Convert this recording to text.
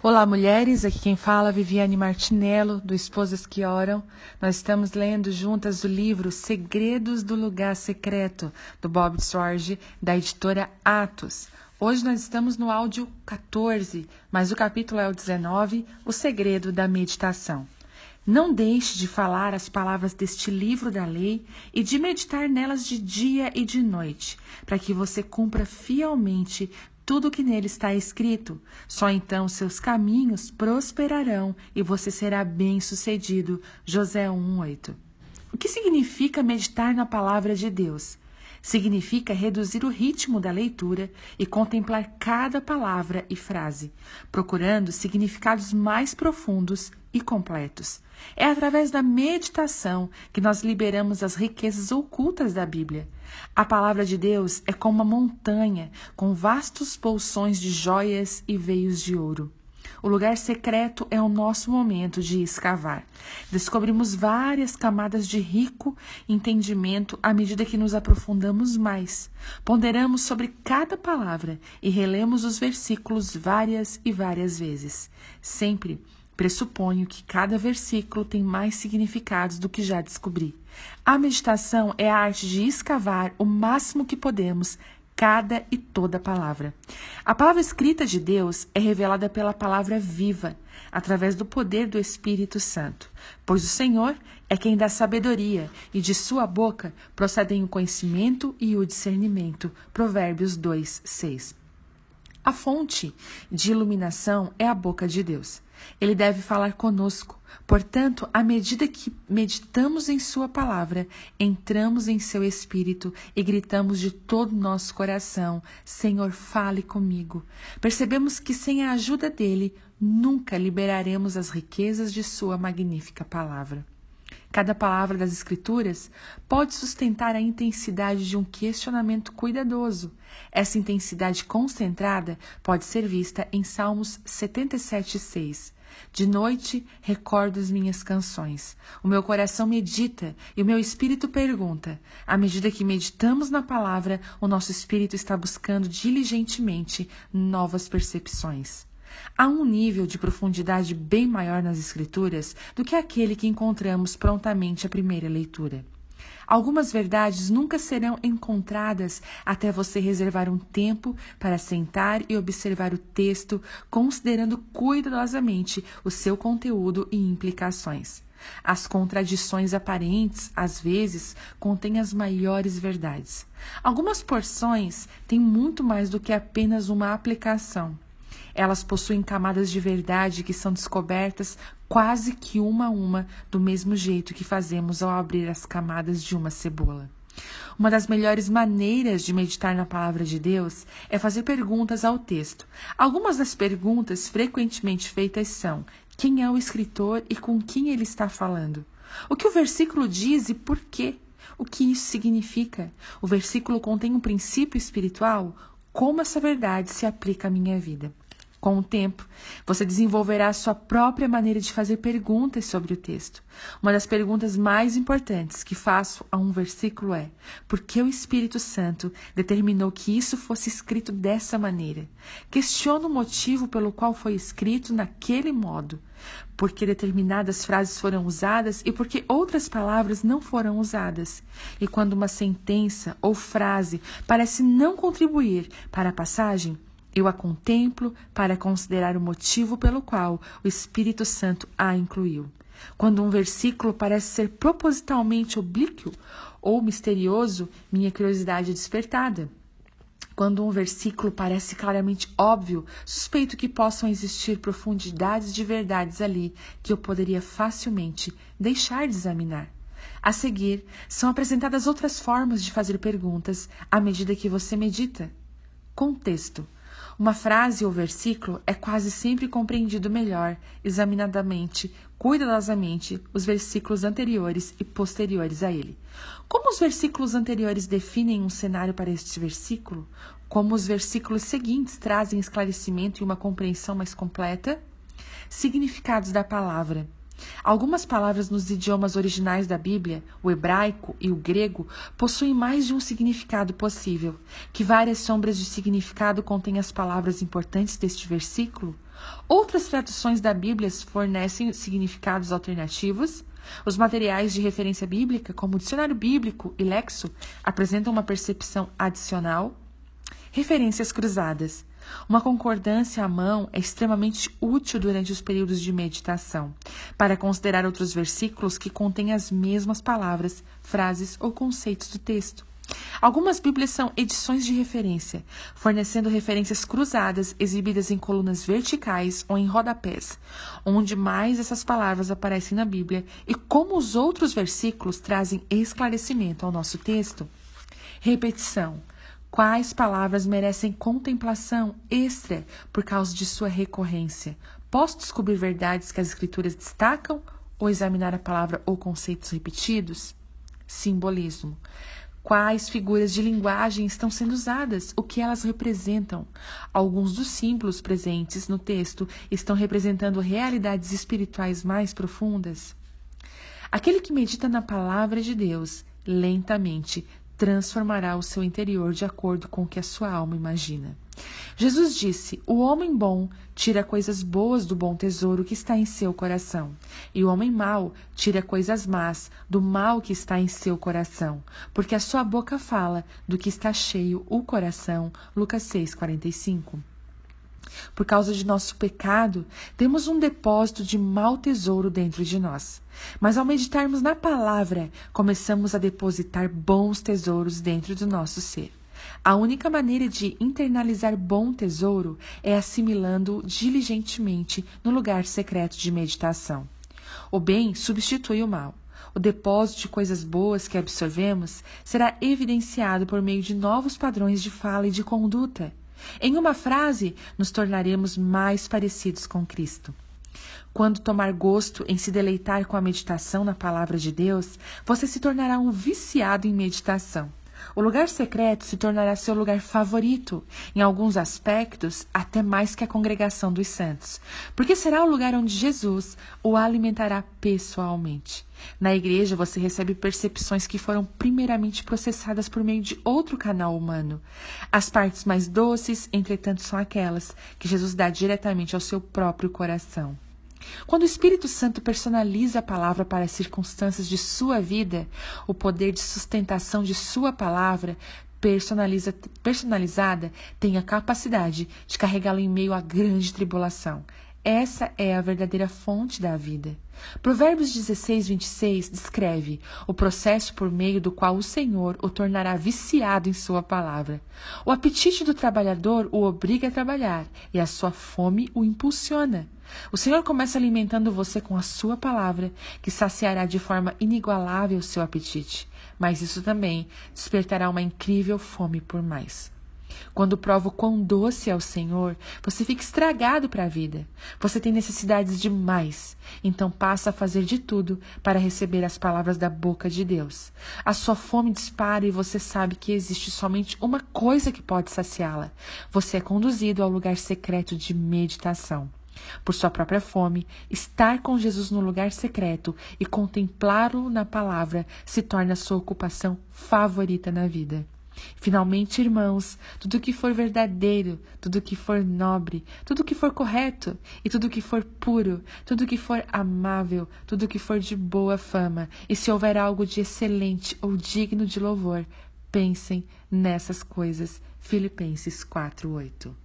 Olá, mulheres. Aqui quem fala é Viviane Martinello, do Esposas que Oram. Nós estamos lendo juntas o livro Segredos do Lugar Secreto, do Bob Sorge, da editora Atos. Hoje nós estamos no áudio 14, mas o capítulo é o 19, O Segredo da Meditação. Não deixe de falar as palavras deste livro da lei e de meditar nelas de dia e de noite, para que você cumpra fielmente tudo o que nele está escrito. Só então seus caminhos prosperarão e você será bem-sucedido. Josué 1:8. O que significa meditar na palavra de Deus? Significa reduzir o ritmo da leitura e contemplar cada palavra e frase, procurando significados mais profundos e completos. É através da meditação que nós liberamos as riquezas ocultas da Bíblia. A palavra de Deus é como uma montanha com vastos bolsões de joias e veios de ouro. O lugar secreto é o nosso momento de escavar. Descobrimos várias camadas de rico entendimento à medida que nos aprofundamos mais. Ponderamos sobre cada palavra e relemos os versículos várias e várias vezes. Sempre pressuponho que cada versículo tem mais significados do que já descobri. A meditação é a arte de escavar o máximo que podemos cada e toda palavra. A palavra escrita de Deus é revelada pela palavra viva, através do poder do Espírito Santo. Pois o Senhor é quem dá sabedoria, e de sua boca procedem o conhecimento e o discernimento. Provérbios 2:6. A fonte de iluminação é a boca de Deus. Ele deve falar conosco. Portanto, à medida que meditamos em sua palavra, entramos em seu espírito e gritamos de todo o nosso coração: Senhor, fale comigo. Percebemos que sem a ajuda dele, nunca liberaremos as riquezas de sua magnífica palavra. Cada palavra das Escrituras pode sustentar a intensidade de um questionamento cuidadoso. Essa intensidade concentrada pode ser vista em Salmos 77:6. De noite recordo as minhas canções. O meu coração medita e o meu espírito pergunta. À medida que meditamos na palavra, o nosso espírito está buscando diligentemente novas percepções. Há um nível de profundidade bem maior nas Escrituras do que aquele que encontramos prontamente à primeira leitura. Algumas verdades nunca serão encontradas até você reservar um tempo para sentar e observar o texto, considerando cuidadosamente o seu conteúdo e implicações. As contradições aparentes, às vezes, contêm as maiores verdades. Algumas porções têm muito mais do que apenas uma aplicação. Elas possuem camadas de verdade que são descobertas quase que uma a uma, do mesmo jeito que fazemos ao abrir as camadas de uma cebola. Uma das melhores maneiras de meditar na palavra de Deus é fazer perguntas ao texto. Algumas das perguntas frequentemente feitas são: quem é o escritor e com quem ele está falando? O que o versículo diz e por quê? O que isso significa? O versículo contém um princípio espiritual? Como essa verdade se aplica à minha vida? Com o tempo, você desenvolverá a sua própria maneira de fazer perguntas sobre o texto. Uma das perguntas mais importantes que faço a um versículo é: por que o Espírito Santo determinou que isso fosse escrito dessa maneira? Questiono o motivo pelo qual foi escrito naquele modo. Por que determinadas frases foram usadas e por que outras palavras não foram usadas? E quando uma sentença ou frase parece não contribuir para a passagem, eu a contemplo para considerar o motivo pelo qual o Espírito Santo a incluiu. Quando um versículo parece ser propositalmente oblíquo ou misterioso, minha curiosidade é despertada. Quando um versículo parece claramente óbvio, suspeito que possam existir profundidades de verdades ali que eu poderia facilmente deixar de examinar. A seguir, são apresentadas outras formas de fazer perguntas à medida que você medita. Contexto. Uma frase ou versículo é quase sempre compreendido melhor, examinadamente, cuidadosamente, os versículos anteriores e posteriores a ele. Como os versículos anteriores definem um cenário para este versículo? Como os versículos seguintes trazem esclarecimento e uma compreensão mais completa? Significados da palavra. Algumas palavras nos idiomas originais da Bíblia, o hebraico e o grego, possuem mais de um significado possível. Que várias sombras de significado contêm as palavras importantes deste versículo? Outras traduções da Bíblia fornecem significados alternativos. Os materiais de referência bíblica, como o dicionário bíblico e lexo, apresentam uma percepção adicional. Referências cruzadas. Uma concordância à mão é extremamente útil durante os períodos de meditação, para considerar outros versículos que contêm as mesmas palavras, frases ou conceitos do texto. Algumas Bíblias são edições de referência, fornecendo referências cruzadas exibidas em colunas verticais ou em rodapés, onde mais essas palavras aparecem na Bíblia e como os outros versículos trazem esclarecimento ao nosso texto. Repetição. Quais palavras merecem contemplação extra por causa de sua recorrência? Posso descobrir verdades que as Escrituras destacam ou examinar a palavra ou conceitos repetidos? Simbolismo. Quais figuras de linguagem estão sendo usadas? O que elas representam? Alguns dos símbolos presentes no texto estão representando realidades espirituais mais profundas. Aquele que medita na palavra de Deus, lentamente, transformará o seu interior de acordo com o que a sua alma imagina. Jesus disse: o homem bom tira coisas boas do bom tesouro que está em seu coração, e o homem mau tira coisas más do mal que está em seu coração, porque a sua boca fala do que está cheio o coração. Lucas 6:45. Por causa de nosso pecado, temos um depósito de mau tesouro dentro de nós. Mas ao meditarmos na palavra, começamos a depositar bons tesouros dentro do nosso ser. A única maneira de internalizar bom tesouro é assimilando-o diligentemente no lugar secreto de meditação. O bem substitui o mal. O depósito de coisas boas que absorvemos será evidenciado por meio de novos padrões de fala e de conduta. Em uma frase, nos tornaremos mais parecidos com Cristo. Quando tomar gosto em se deleitar com a meditação na palavra de Deus, você se tornará um viciado em meditação. O lugar secreto se tornará seu lugar favorito, em alguns aspectos, até mais que a congregação dos santos, porque será o lugar onde Jesus o alimentará pessoalmente. Na igreja, você recebe percepções que foram primeiramente processadas por meio de outro canal humano. As partes mais doces, entretanto, são aquelas que Jesus dá diretamente ao seu próprio coração. Quando o Espírito Santo personaliza a palavra para as circunstâncias de sua vida, o poder de sustentação de sua palavra personalizada tem a capacidade de carregá-lo em meio à grande tribulação. Essa é a verdadeira fonte da vida. Provérbios 16:26 descreve o processo por meio do qual o Senhor o tornará viciado em sua palavra. O apetite do trabalhador o obriga a trabalhar e a sua fome o impulsiona. O Senhor começa alimentando você com a sua palavra, que saciará de forma inigualável o seu apetite, mas isso também despertará uma incrível fome por mais. Quando prova o quão doce é o Senhor, você fica estragado para a vida. Você tem necessidades de mais, então passa a fazer de tudo para receber as palavras da boca de Deus. A sua fome dispara e você sabe que existe somente uma coisa que pode saciá-la. Você é conduzido ao lugar secreto de meditação. Por sua própria fome, estar com Jesus no lugar secreto e contemplá-lo na palavra se torna sua ocupação favorita na vida. Finalmente, irmãos, tudo que for verdadeiro, tudo que for nobre, tudo que for correto e tudo que for puro, tudo que for amável, tudo que for de boa fama, e se houver algo de excelente ou digno de louvor, pensem nessas coisas. Filipenses 4:8.